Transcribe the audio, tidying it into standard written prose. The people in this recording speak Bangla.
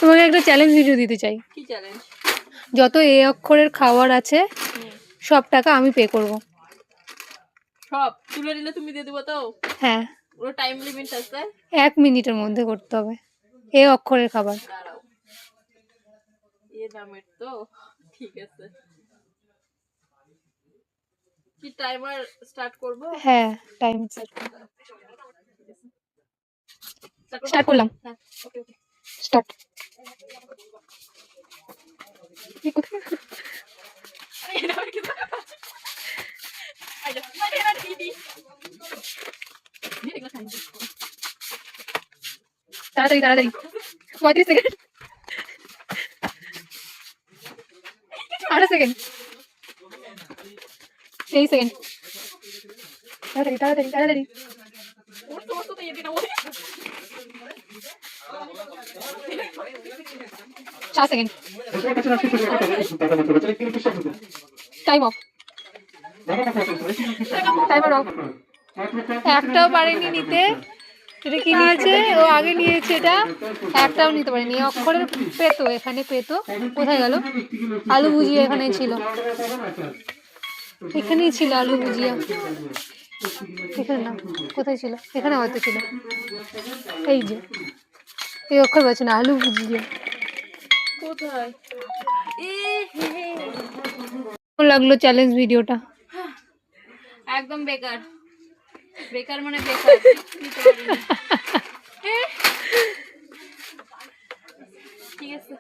তোমাকে একটা চ্যালেঞ্জ ভিডিও দিতে চাই। কি চ্যালেঞ্জ? যত এ অক্ষরের খাবার আছে সব টাকা আমি পে করব। সব তুলে নিলে তুমি দিয়ে দেবো তো? হ্যাঁ। পুরো টাইম লিমিট আছে? 1 মিনিটের মধ্যে করতে হবে এ অক্ষরের খাবার। দাঁড়াও, এ নামের তো ঠিক আছে। কি টাইমার স্টার্ট করব? হ্যাঁ, টাইম স্টার্ট করলাম। হ্যাঁ, ওকে ওকে স্টার্ট। তাড়াতাড়ি তাড়াতাড়ি 35 সেকেন্ড। 8 সেকেন্ড। 3 সেকেন্ড। তাড়াতাড়ি তাড়াতাড়ি তাড়াতাড়ি। 4 second. Time of. Timer off. একটাও পারেনি নিতে। এটা কি নিয়েছে? ও আগে নিয়েছে এটা। একটাও নিতে পারেনি। অক্ষরের পেতো, এখানে পেতো। কোথায় গেল? আলু ভুজিয়া এখানেই ছিল। এখানেই ছিল আলু ভুজিয়া। এখানে না, কোথায় ছিল? এখানে হয়তো ছিল। এই যে এই অক্ষর পাচ্ছে না, আলু ভুজিয়া। কোথায়? কেমন লাগলো চ্যালেঞ্জ ভিডিওটা? একদম বেকার। বেকার মানে বেকার। ঠিক আছে।